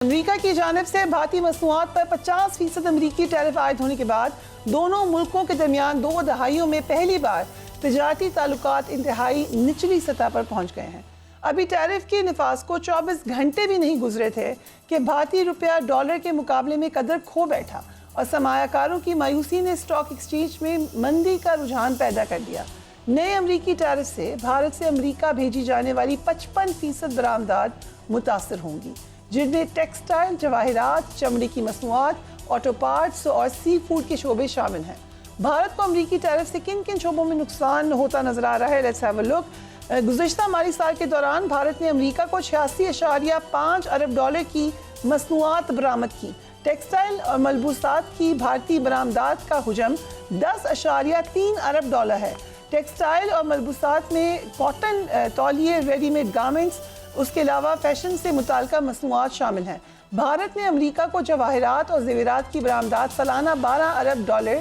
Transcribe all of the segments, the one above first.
America की जानिब से भारतीय मसनूआत पर 50% अमरीकी टैरिफ आयद होने के बाद दोनों मुल्कों के दरमियान 2 दहाइयों में पहली बार तिजारती ताल्लुकात इंतहाई निचली सतह पर पहुंच गए हैं। अभी टैरिफ के नफाज को 24 घंटे भी नहीं गुजरे थे कि भारतीय रुपया डॉलर के मुकाबले में कदर खो बैठा और सरमायाकारों की मायूसी ने स्टॉक एक्सचेंज में मंदी का रुझान पैदा कर दिया। नए अमरीकी टैरिफ से भारत से अमरीका भेजी जाने वाली 55% बरामदात मुतासर होंगी, जिनमें टेक्सटाइल, जवाहरात, चमड़े की मसनूआत, ऑटो पार्ट्स और सी फूड के शोबे शामिल हैं। भारत को अमरीकी टैरिफ से किन किन शोबों में नुकसान होता नजर आ रहा है, लेट्स हैव अ लुक। गुज़िश्ता माली साल के दौरान भारत ने अमरीका को 86.5 अरब डॉलर की मसनूआत बरामद की। टेक्सटाइल और मलबूसात की भारतीय बरामदात का हुजम 10.3 अरब डॉलर है। टेक्सटाइल और मलबूसात में कॉटन, तौलिए, रेडीमेड गारमेंट्स, उसके अलावा फैशन से मुताल्लिका मसनूआत शामिल हैं। भारत ने अमरीका को जवाहरात और जेवरात की बरामदात सालाना 12 अरब डॉलर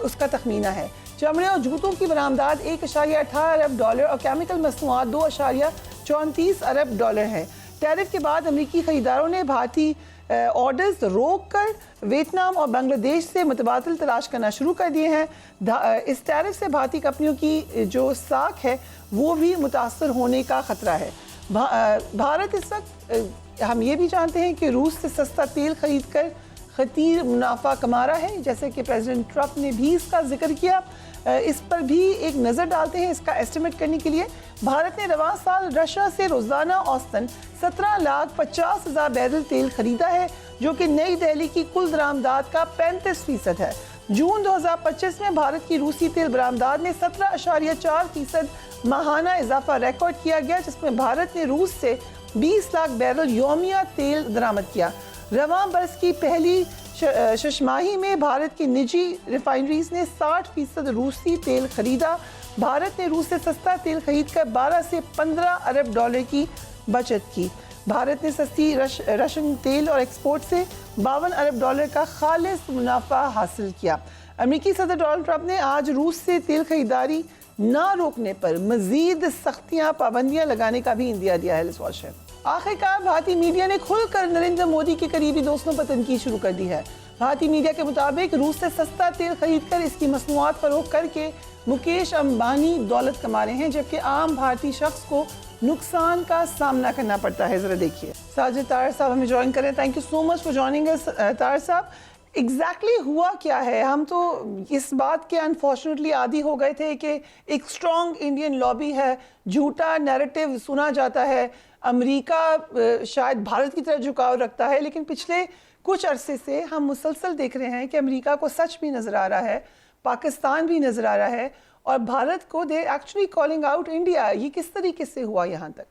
उसका तखमीना है। चमड़े और जूतों की बरामदात 1.18 अरब डॉलर और केमिकल मसनूआत 2.34 अरब डॉलर है। टैरिफ के बाद अमरीकी खरीदारों ने भारतीय ऑर्डर्स रोक कर वियतनाम और बांग्लादेश से मुतबादिल तलाश करना शुरू कर दिए हैं। इस टैरिफ से भारतीय कंपनियों की जो साख है वो भी मुतासर होने का खतरा है। भारत इस वक्त हम ये भी जानते हैं कि रूस से सस्ता तेल खरीद कर खतीर मुनाफा कमा रहा है, जैसे कि प्रेसिडेंट ट्रंप ने भी इसका जिक्र किया। इस पर भी एक नज़र डालते हैं। इसका एस्टिमेट करने के लिए भारत ने रवां साल रशिया से रोज़ाना औसतन 17,50,000 बैरल तेल खरीदा है, जो कि नई दिल्ली की कुल दरामदात का 35% है। जून 2025 में भारत की रूसी तेल बरामदात में 17.4% माहाना इजाफा रिकॉर्ड किया गया, जिसमें भारत ने रूस से 20 लाख बैरल योमिया तेल दरामद किया। रवां बरस की पहली शशमाही में भारत की निजी रिफाइनरीज ने 60% रूसी तेल खरीदा। भारत ने रूस से सस्ता तेल खरीद कर 12 से 15 अरब डॉलर की बचत की। भारत ने सस्ती रशियन तेल और एक्सपोर्ट से 52 अरब डॉलर का खालिस मुनाफा हासिल किया। अमेरिकी सदर डोनाल्ड ट्रंप ने आज रूस से तेल खरीदारी ना रोकने पर मजीद सख्तियां, पाबंदियां लगाने का भी इंदिया दिया है। आखिरकार भारतीय मीडिया ने खुलकर नरेंद्र मोदी के करीबी दोस्तों पर तनकीद शुरू कर दी है। भारतीय मीडिया के मुताबिक रूस से सस्ता तेल खरीद कर इसकी मसनूआत फरोख्त करके मुकेश अंबानी दौलत कमा रहे हैं, जबकि आम भारतीय शख्स को नुकसान का सामना करना पड़ता है। जरा देखिए, साजिद तार साहब हमें ज्वाइन करें। Thank you so much for joining us. तार साहब, एग्जैक्टली हुआ क्या है? हम तो इस बात के अनफॉर्चुनेटली आदी हो गए थे कि एक स्ट्रॉन्ग इंडियन लॉबी है, झूठा नैरेटिव सुना जाता है, अमेरिका शायद भारत की तरफ झुकाव रखता है, लेकिन पिछले कुछ अरसे से हम मुसलसल देख रहे हैं कि अमेरिका को सच भी नज़र आ रहा है, पाकिस्तान भी नज़र आ रहा है और भारत को they actually calling out India. ये किस तरीके से हुआ यहाँ तक?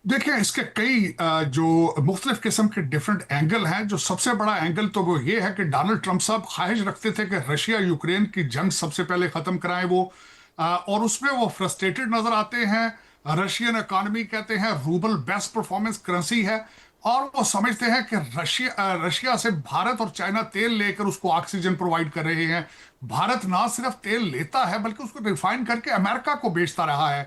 देखिए, इसके कई जो मुख्तलिफ किस्म के डिफरेंट एंगल हैं। जो सबसे बड़ा एंगल तो वो ये है कि डोनाल्ड ट्रंप साहब ख्वाहिश रखते थे कि रशिया यूक्रेन की जंग सबसे पहले ख़त्म कराएं वो, और उसमें वो फ्रस्ट्रेटेड नज़र आते हैं। रशियन इकॉनमी कहते हैं रूबल बेस्ट परफॉर्मेंस करेंसी है, और वो समझते हैं कि रशिया से भारत और चाइना तेल लेकर उसको ऑक्सीजन प्रोवाइड कर रहे हैं। भारत ना सिर्फ तेल लेता है बल्कि उसको रिफाइन करके अमेरिका को बेचता रहा है।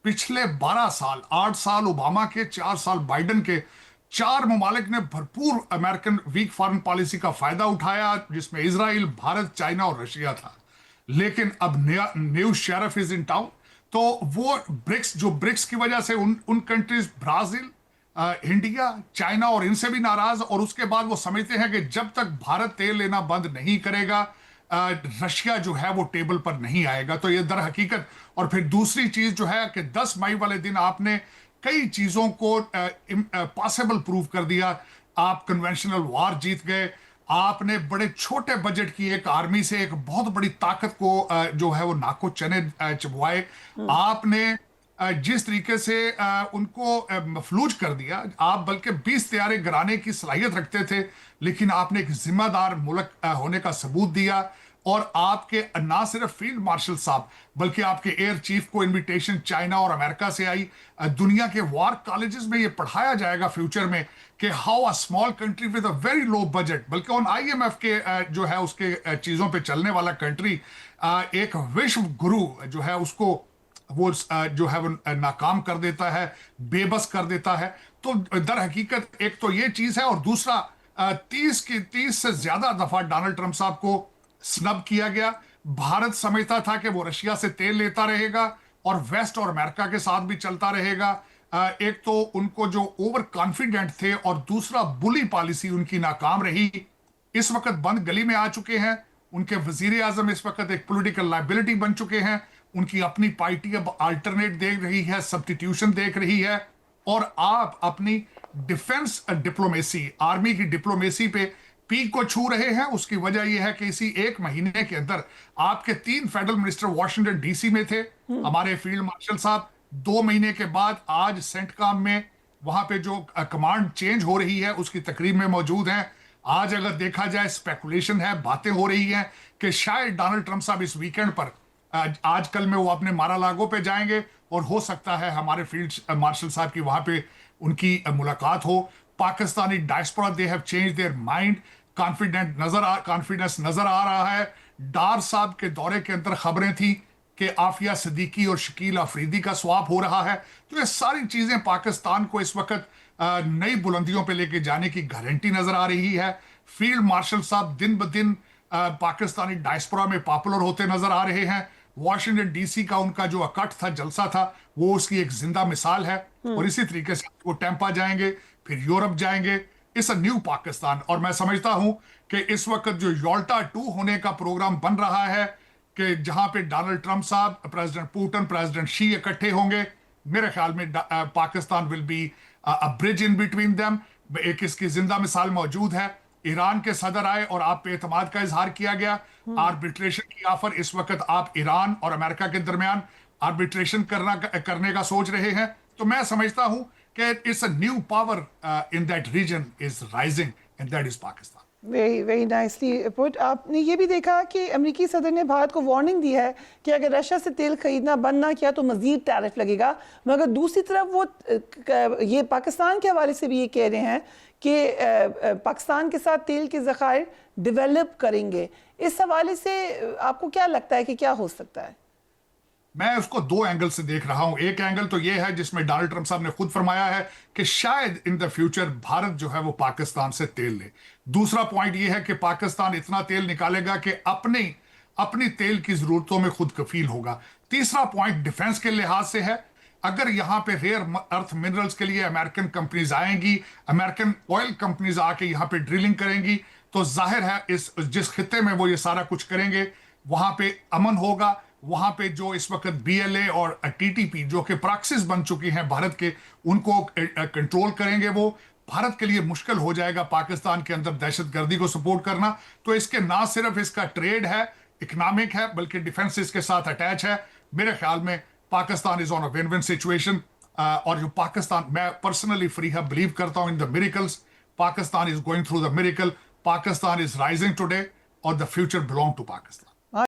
पिछले 12 साल, 8 साल ओबामा के, 4 साल बाइडन के, 4 ममालिक ने भरपूर अमेरिकन वीक फॉरेन पॉलिसी का फायदा उठाया, जिसमें इजराइल, भारत, चाइना और रशिया था। लेकिन अब new sheriff is in town, तो वो ब्रिक्स की वजह से उन कंट्रीज ब्राजील, इंडिया, चाइना और इनसे भी नाराज, और उसके बाद वो समझते हैं कि जब तक भारत तेल लेना बंद नहीं करेगा रशिया जो है वो टेबल पर नहीं आएगा। तो ये दर हकीकत, और फिर दूसरी चीज जो है कि 10 मई वाले दिन आपने कई चीजों को पॉसिबल प्रूव कर दिया। आप कन्वेंशनल वार जीत गए, आपने बड़े छोटे बजट की एक आर्मी से एक बहुत बड़ी ताकत को जो है वो नाको चने चबवाए। आपने जिस तरीके से उनको मफलूज कर दिया, आप बल्कि 20 तैयारे गिराने की सलाहियत रखते थे, लेकिन आपने एक जिम्मेदार मुल्क होने का सबूत दिया। और आपके ना सिर्फ फील्ड मार्शल साहब बल्कि आपके एयर चीफ को इनविटेशन चाइना और अमेरिका से आई। दुनिया के वार कॉलेजेस में ये पढ़ाया जाएगा फ्यूचर में कि how a small country with a very low budget, बल्कि ऑन आईएमएफ के जो है उसके चीजों पे चलने वाला कंट्री एक विश्व गुरु जो है उसको वो जो है वो नाकाम कर देता है, बेबस कर देता है। तो दर हकीकत एक तो ये चीज है, और दूसरा 30 से ज्यादा दफा डोनाल्ड ट्रंप साहब को स्नब किया गया। भारत समझता था कि वो रशिया से तेल लेता रहेगा और वेस्ट और अमेरिका के साथ भी चलता रहेगा। एक तो उनको जो ओवर कॉन्फिडेंट थे, और दूसरा बुली पॉलिसी उनकी नाकाम रही। इस वक्त बंद गली में आ चुके हैं। उनके वजीर आजम इस वक्त एक पॉलिटिकल लाइबिलिटी बन चुके हैं। उनकी अपनी पार्टी अब अल्टरनेट देख रही है, सब्स्टिट्यूशन देख रही है। और आप अपनी डिफेंस डिप्लोमेसी, आर्मी की डिप्लोमेसी पे पीक को छू रहे हैं। उसकी वजह यह है कि इसी एक महीने के अंदर आपके 3 फेडरल मिनिस्टर वॉशिंगटन डीसी में थे। हमारे फील्ड मार्शल साहब 2 महीने के बाद आज सेंटकॉम में वहां पे जो कमांड चेंज हो रही है उसकी तकरीब में मौजूद हैं। आज अगर देखा जाए, स्पेकुलेशन है, बातें हो रही हैं कि शायद डोनाल्ड ट्रंप साहब इस वीकेंड पर आज कल में वो अपने मारालागो पे जाएंगे, और हो सकता है हमारे फील्ड मार्शल साहब की वहां पे उनकी मुलाकात हो। Pakistani diaspora, they have change their mind. Confidence नजर आ रहा है। डार साहब के दौरे के अंदर खबरें थी कि आफिया सिद्दीकी और शकील अफरीदी का स्वाप हो रहा है। तो ये सारी चीजें पाकिस्तान को इस वक्त नई बुलंदियों पे लेके जाने की गारंटी नजर आ रही है। फील्ड मार्शल साहब दिन ब दिन पाकिस्तानी डायस्पोरा में पॉपुलर होते नजर आ रहे हैं। वॉशिंगटन डीसी का उनका जो अकट था, जलसा था, वो उसकी एक जिंदा मिसाल है। और इसी तरीके से वो टेम्पा जाएंगे, फिर यूरोप जाएंगे। It's a new Pakistan. और मैं समझता हूं कि इस वक्त जो योल्टा 2 होने का प्रोग्राम बन रहा है, कि जहां पे डोनाल्ड ट्रंप साहब, प्रेसिडेंट पुतिन, प्रेसिडेंट शी इकट्ठे होंगे, मेरे ख्याल में Pakistan will be a bridge in between them. एक इसकी जिंदा मिसाल मौजूद है। ईरान के सदर आए और आप पे एतमाद का इजहार किया गया। आर्बिट्रेशन की ऑफर, इस वक्त आप ईरान और अमेरिका के दरमियान आर्बिट्रेशन करने का सोच रहे हैं। तो मैं समझता हूं कि it's a new power in that region is rising, and that is Pakistan. Very very nicely put. आपने ये भी देखा कि अमेरिकी सदर ने भारत को वार्निंग दी है कि अगर रशिया से तेल खरीदना बंद ना किया तो मजीद टैरिफ लगेगा। मगर दूसरी तरफ वो ये पाकिस्तान के हवाले से भी ये कह रहे हैं कि पाकिस्तान के साथ तेल के ज़खायर डेवलप करेंगे। इस हवाले से आपको क्या लगता है कि क्या हो सकता है? मैं उसको 2 एंगल से देख रहा हूं। एक एंगल तो यह है जिसमें डोनाल्ड ट्रंप साहब ने खुद फरमाया है कि शायद इन द फ्यूचर भारत जो है वो पाकिस्तान से तेल ले। दूसरा पॉइंट यह है कि पाकिस्तान इतना तेल निकालेगा कि अपनी तेल की जरूरतों में खुद कफील होगा। तीसरा पॉइंट डिफेंस के लिहाज से है। अगर यहां पे रेयर अर्थ मिनरल्स के लिए अमेरिकन कंपनीज आएंगी, अमेरिकन ऑयल कंपनीज आके यहां पे ड्रिलिंग करेंगी, तो जाहिर है इस जिस खिते में वो ये सारा कुछ करेंगे वहां पे अमन होगा। वहां पे जो इस वक्त बीएलए और टीटीपी जो कि प्रॉक्सीज बन चुकी हैं भारत के, उनको कंट्रोल करेंगे। वो भारत के लिए मुश्किल हो जाएगा पाकिस्तान के अंदर दहशतगर्दी को सपोर्ट करना। तो इसके ना सिर्फ इसका ट्रेड है, इकोनॉमिक है, बल्कि डिफेंस इसके साथ अटैच है। मेरे ख्याल में Pakistan is on a win win situation. और जो पाकिस्तान, मैं पर्सनली बिलीव करता हूं in the miracles. Pakistan is going through the miracle. Pakistan is rising today, और the future belong to Pakistan.